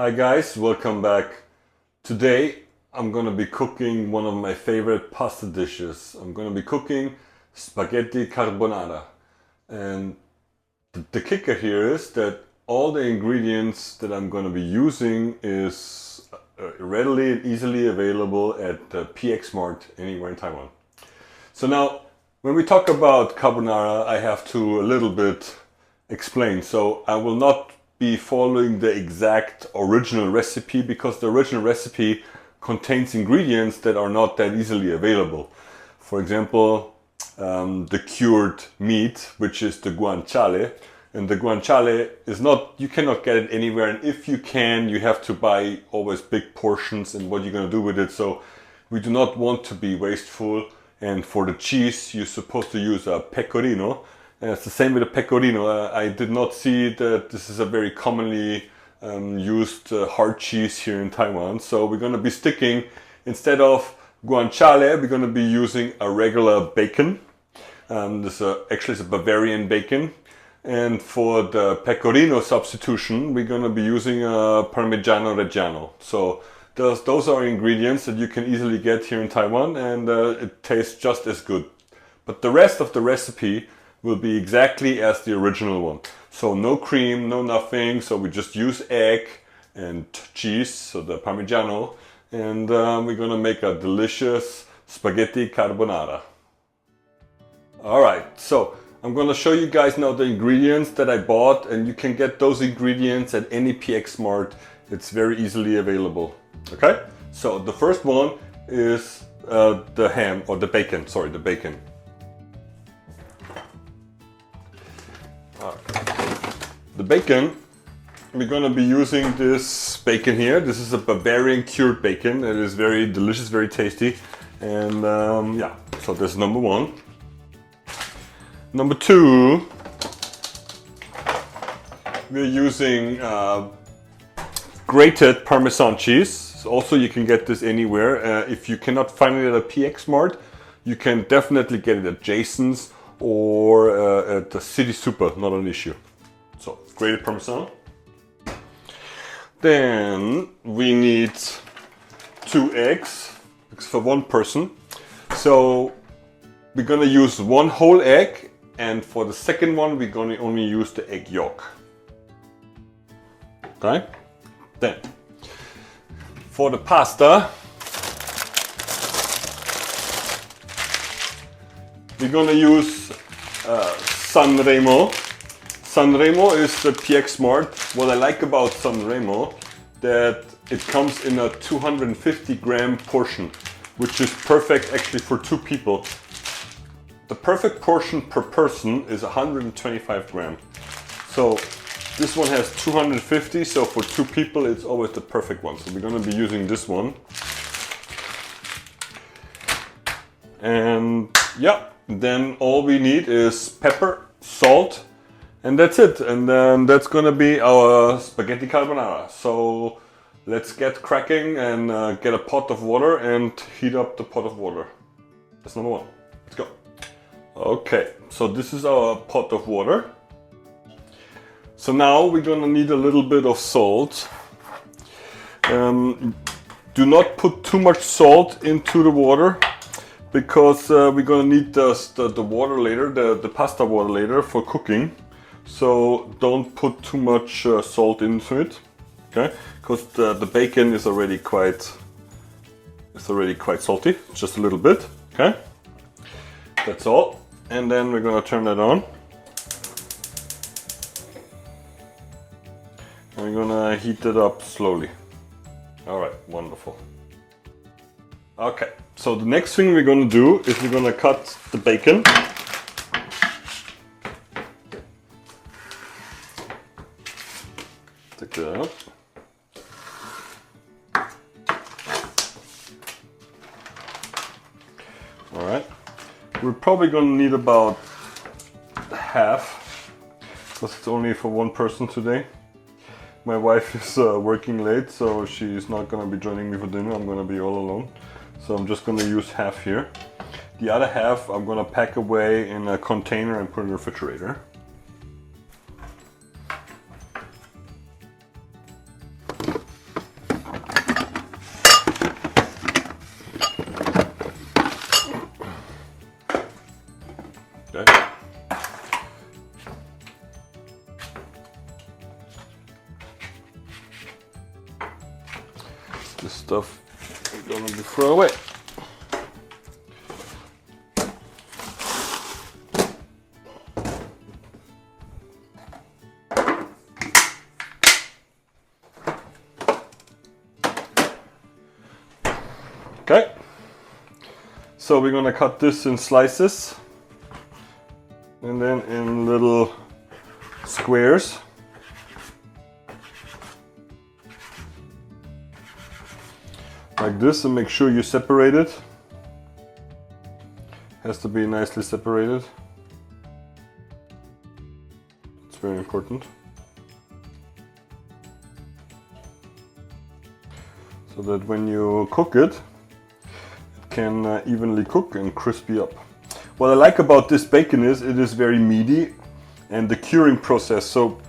Hi guys, welcome back. Today I'm gonna be cooking one of my favorite pasta dishes. I'm gonna be cooking spaghetti carbonara. And the kicker here is that all the ingredients that I'm gonna be using is readily and easily available at PxMart anywhere in Taiwan. So now, when we talk about carbonara, I have to a little bit explain. So I will not be following the exact original recipe because the original recipe contains ingredients that are not that easily available. For example, the cured meat, which is the guanciale. And the guanciale is not, you cannot get it anywhere. And if you can, you have to buy always big portions and what you're gonna do with it. So we do not want to be wasteful. And for the cheese, you're supposed to use a pecorino. And it's the same with the pecorino. I did not see that this is a very commonly used hard cheese here in Taiwan. So we're going to be sticking, instead of guanciale, we're going to be using a regular bacon. This actually is a Bavarian bacon. And for the pecorino substitution, we're going to be using a Parmigiano Reggiano. So those are ingredients that you can easily get here in Taiwan, and it tastes just as good. But the rest of the recipe will be exactly as the original one. So no cream, no nothing. So we just use egg and cheese, so the Parmigiano, and we're gonna make a delicious spaghetti carbonara. All right, so I'm gonna show you guys now the ingredients that I bought, and you can get those ingredients at any PxMart. It's very easily available. Okay, so the first one is the ham, or the bacon, sorry, the bacon. The bacon, we're gonna be using this bacon here. This is a Bavarian cured bacon. It is very delicious, very tasty. And yeah, so this is number one. Number two, we're using grated Parmesan cheese. Also, you can get this anywhere. If you cannot find it at a PxMart, you can definitely get it at Jason's or at the City Super, not an issue. So, grated Parmesan. Then we need 2 eggs for one person. So we're gonna use 1 whole egg, and for the second one we're gonna only use the egg yolk. Okay? Then for the pasta, we're gonna use Sanremo. Sanremo is the PxMart. What I like about Sanremo, that it comes in a 250 gram portion, which is perfect actually for 2 people. The perfect portion per person is 125 grams. So this one has 250, so for 2 people it's always the perfect one. So we're gonna be using this one. And yeah, then all we need is pepper, salt, and that's it. And then that's gonna be our spaghetti carbonara. So let's get cracking and get a pot of water and heat up the pot of water. That's number one. Let's go. Okay, so this is our pot of water. So now we're gonna need a little bit of salt. Do not put too much salt into the water, because we're gonna need the water later, the pasta water later for cooking. So don't put too much salt into it, okay? Because the bacon is already quite salty. Just a little bit, okay? That's all. And then we're gonna turn that on. And we're gonna heat it up slowly. All right, wonderful. Okay, so the next thing we're gonna do is we're gonna cut the bacon. Take that out. All right, we're probably gonna need about half, because it's only for one person today. My wife is working late, so she's not gonna be joining me for dinner. I'm gonna be all alone. So I'm just gonna use half here. The other half I'm gonna pack away in a container and put in the refrigerator. This stuff is gonna be thrown away. Okay, so we're gonna cut this in slices and then in little squares. Like this, and make sure you separate it. Has to be nicely separated. It's very important. So that when you cook it, it can evenly cook and crispy up. What I like about this bacon is it is very meaty, and the curing process. So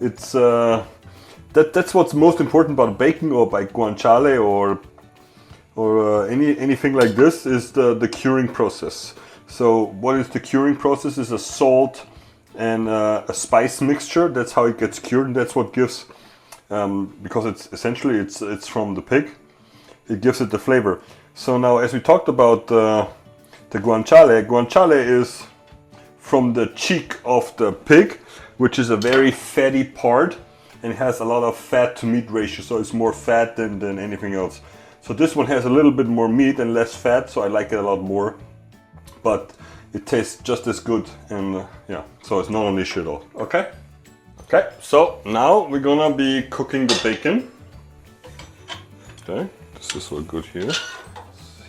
it's that's what's most important about bacon or by guanciale or anything like this is the curing process. So what is the curing process? Is a salt and a spice mixture. That's how it gets cured, and that's what gives, because it's essentially it's from the pig, it gives it the flavor. So now, as we talked about the guanciale is from the cheek of the pig, which is a very fatty part and it has a lot of fat to meat ratio, so it's more fat than anything else. So this one has a little bit more meat and less fat, so I like it a lot more, but it tastes just as good, and yeah, so it's not an issue at all. Okay, so now we're gonna be cooking the bacon. Okay, this is all good here.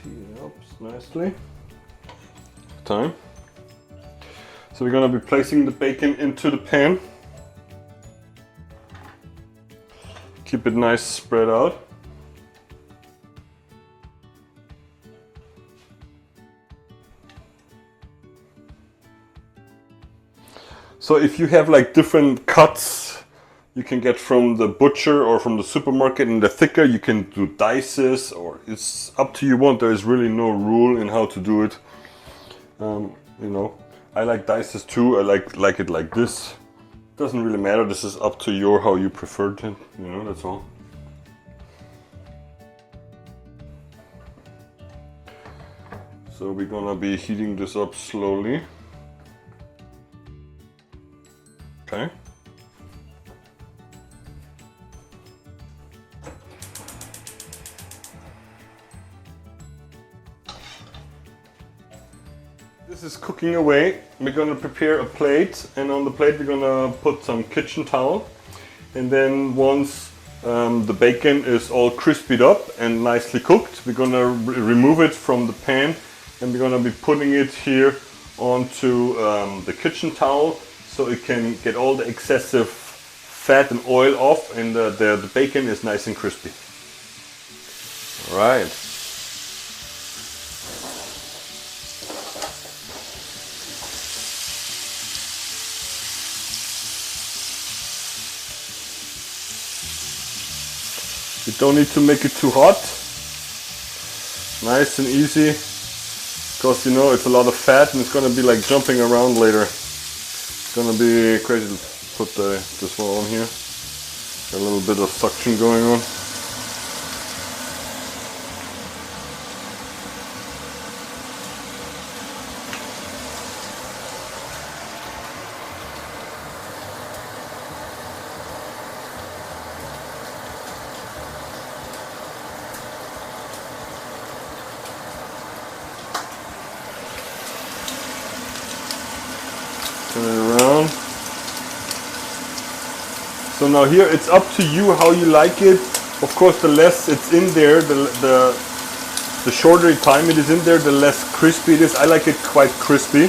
Heat up nicely. Time. So we're gonna be placing the bacon into the pan. Keep it nice spread out. So if you have like different cuts you can get from the butcher or from the supermarket, and the thicker you can do dices, or it's up to you want. There is really no rule in how to do it. You know, I like dices too. I like it like this. Doesn't really matter. This is up to you how you prefer it. You know, that's all. So we're gonna be heating this up slowly. Okay. This is cooking away. We're gonna prepare a plate, and on the plate we're gonna put some kitchen towel. And then once the bacon is all crispied up and nicely cooked, we're gonna remove it from the pan, and we're gonna be putting it here onto the kitchen towel, so it can get all the excessive fat and oil off, and the bacon is nice and crispy. All right. You don't need to make it too hot. Nice and easy, because you know it's a lot of fat and it's gonna be like jumping around later. Gonna be crazy to put this one on here. Got a little bit of suction going on. Turn it around. So now here it's up to you how you like it. Of course, the less it's in there, the shorter time it is in there, the less crispy it is. I like it quite crispy.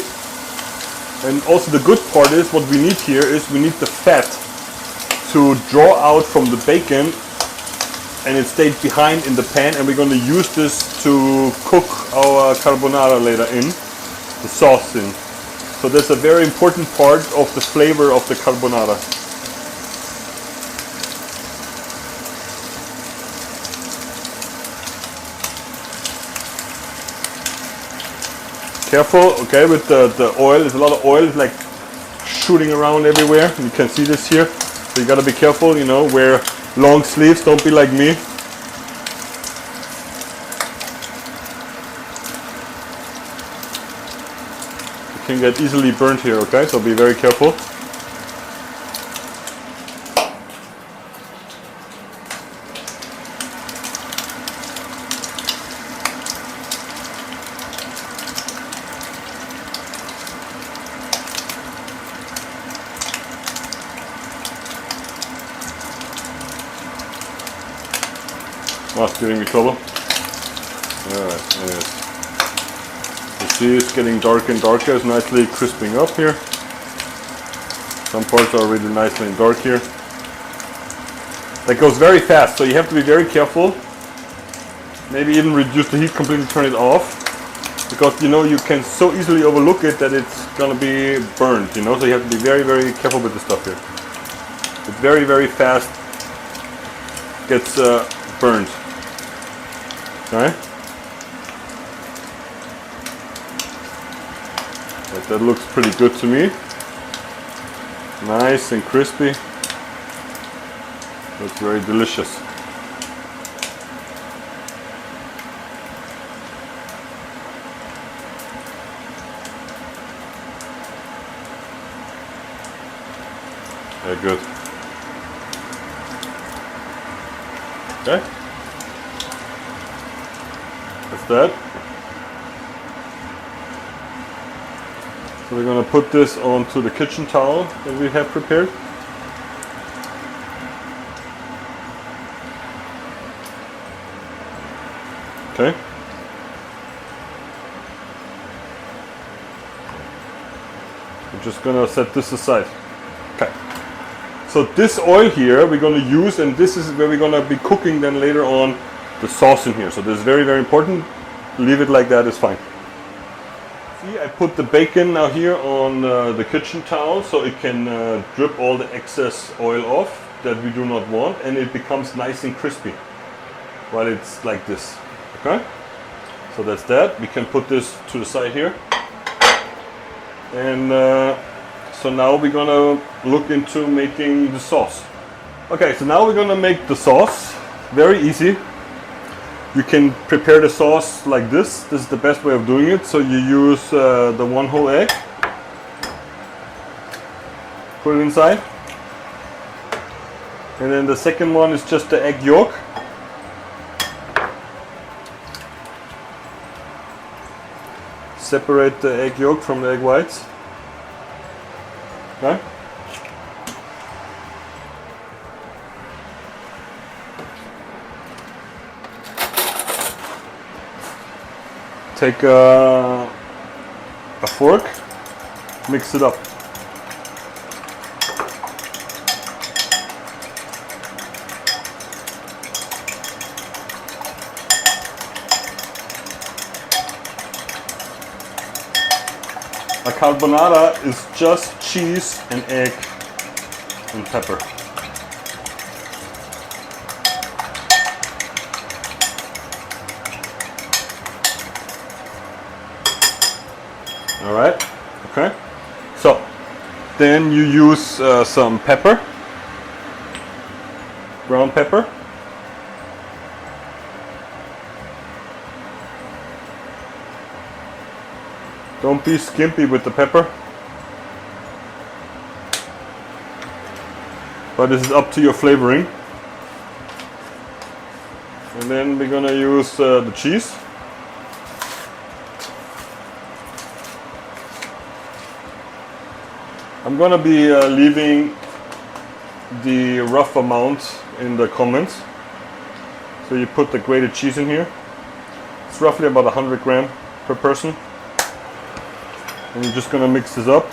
And also the good part is, what we need here is we need the fat to draw out from the bacon, and it stayed behind in the pan, and we're going to use this to cook our carbonara later in, the sauce in. So that's a very important part of the flavor of the carbonara. Careful, okay, with the oil. There's a lot of oil, it's like shooting around everywhere. You can see this here. So you gotta be careful, you know, wear long sleeves, don't be like me. can get easily burnt here, okay? So be very careful. Oh, it's giving me trouble. Alright, anyways. You see it's getting darker and darker. It's nicely crisping up here. Some parts are really nicely and dark here. That goes very fast, so you have to be very careful. Maybe even reduce the heat completely, turn it off. Because you know you can so easily overlook it that it's gonna be burned, you know, so you have to be very, very careful with this stuff here. It very, very fast gets burned. Okay? But that looks pretty good to me. Nice and crispy. Looks very delicious. Very good. Okay. That's that. So we're going to put this onto the kitchen towel that we have prepared. Okay. We're just going to set this aside. Okay. So this oil here we're going to use, and this is where we're going to be cooking then later on the sauce in here. So this is very, very important. Leave it like that is fine. See, I put the bacon now here on the kitchen towel so it can drip all the excess oil off that we do not want, and it becomes nice and crispy while it's like this. Okay? So that's that. We can put this to the side here. And so now we're gonna look into making the sauce. Okay, so now we're gonna make the sauce. Very easy. You can prepare the sauce like this. This is the best way of doing it. So you use the one whole egg. Put it inside. And then the second one is just the egg yolk. Separate the egg yolk from the egg whites. Okay. Take a fork, mix it up. A carbonara is just cheese and egg and pepper. All right, okay. So then you use some pepper, brown pepper. Don't be skimpy with the pepper. But this is up to your flavoring. And then we're gonna use the cheese. I'm gonna be leaving the rough amount in the comments. So you put the grated cheese in here. It's roughly about 100 grams per person. And you're just gonna mix this up.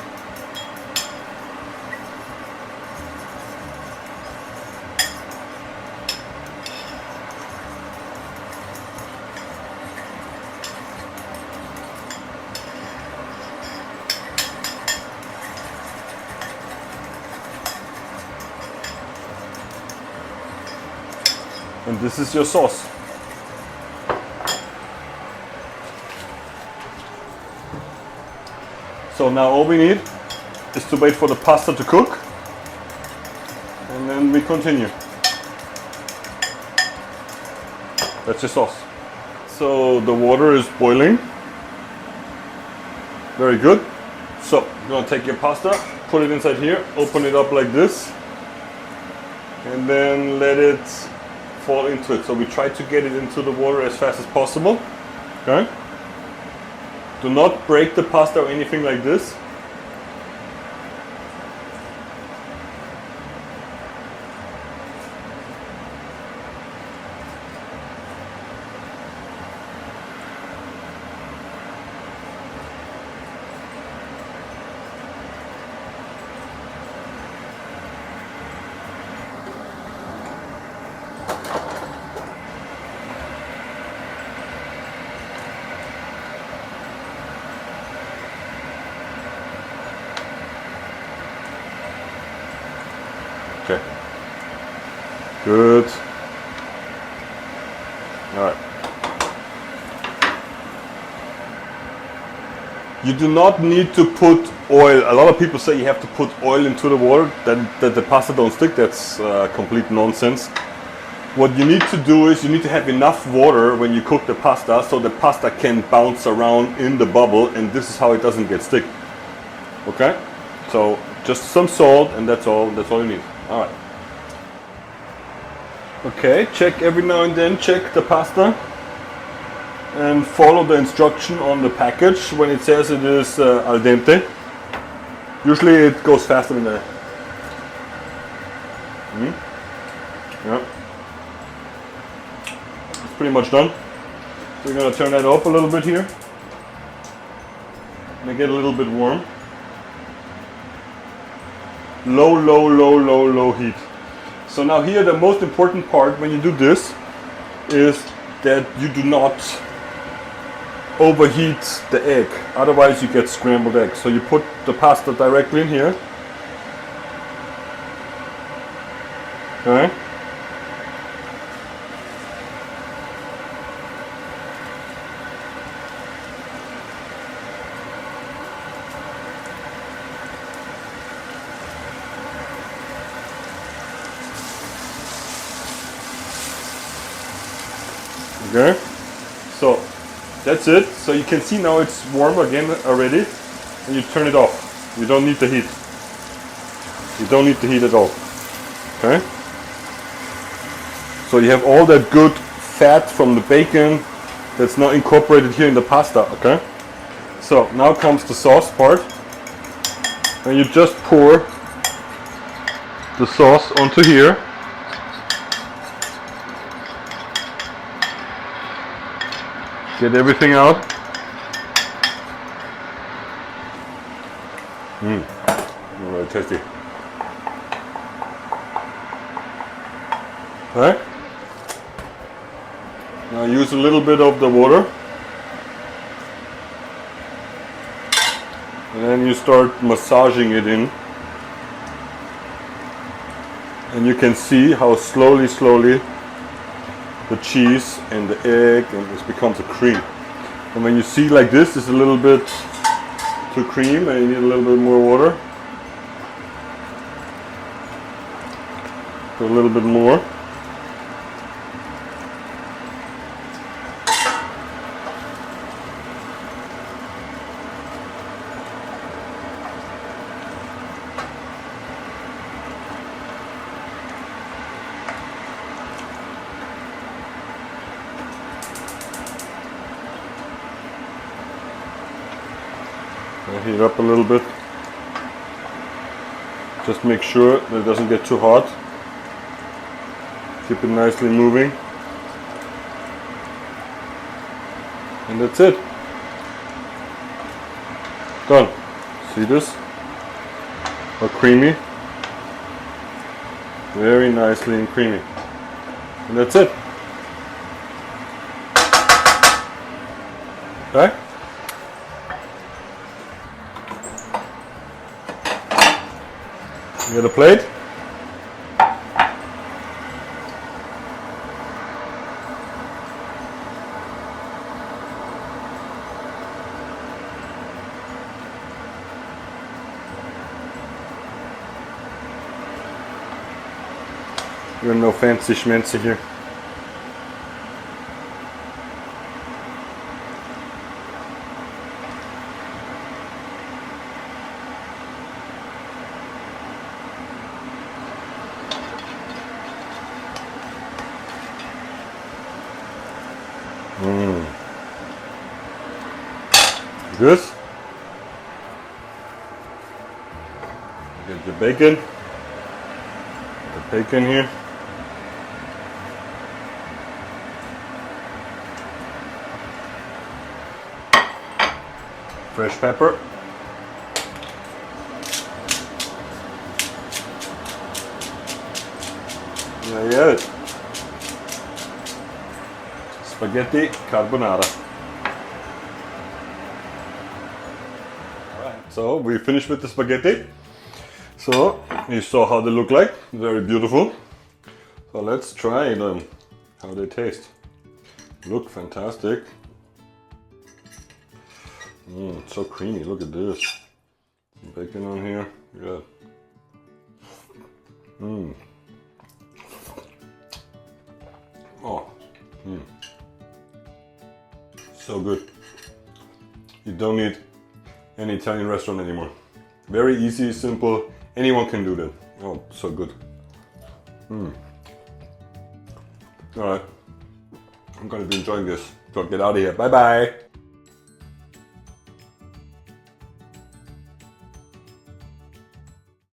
And this is your sauce. So now all we need is to wait for the pasta to cook, and then we continue. That's your sauce. So the water is boiling. Very good. You're gonna take your pasta, put it inside here, open it up like this, and then let it fall into it. So we try to get it into the water as fast as possible. Okay? Do not break the pasta or anything like this. Okay. Good. All right. You do not need to put oil. A lot of people say you have to put oil into the water that the pasta don't stick. That's complete nonsense. What you need to do is you need to have enough water when you cook the pasta so the pasta can bounce around in the bubble, and this is how it doesn't get stick. Okay? So just some salt, and that's all you need. All right. Okay, check every now and then, check the pasta and follow the instruction on the package when it says it is al dente. Usually it goes faster than that. Yeah. It's pretty much done. So we're gonna turn that up a little bit here. Make it a little bit warm. Low heat. So now here the most important part when you do this is that you do not overheat the egg, otherwise you get scrambled eggs. So you put the pasta directly in here. Okay. Okay, so that's it. So you can see now it's warm again already, and you turn it off. You don't need the heat. You don't need the heat at all. Okay. So you have all that good fat from the bacon that's not incorporated here in the pasta. Okay. So now comes the sauce part, and you just pour the sauce onto here. Get everything out. Very tasty. Right? Now use a little bit of the water. And then you start massaging it in. And you can see how slowly the cheese and the egg and this becomes a cream. And when you see like this, it's a little bit too cream and you need a little bit more water. Put a little bit more. Heat up a little bit. Just make sure that it doesn't get too hot. Keep it nicely moving. And that's it. Done. See this? How creamy. Very nicely and creamy. And that's it. Okay? You got a plate? We're no fancy schmancy here. this. Get your bacon. The bacon here. Fresh pepper. There you have it. Spaghetti carbonara. Alright, so we finished with the spaghetti. So you saw how they look like. Very beautiful. So let's try them. How they taste. Look fantastic. So creamy. Look at this. Some bacon on here. Yeah. Oh. So good. You don't need any Italian restaurant anymore. Very easy, simple. Anyone can do that. Oh, so good. Alright. I'm gonna be enjoying this. So get out of here. Bye bye.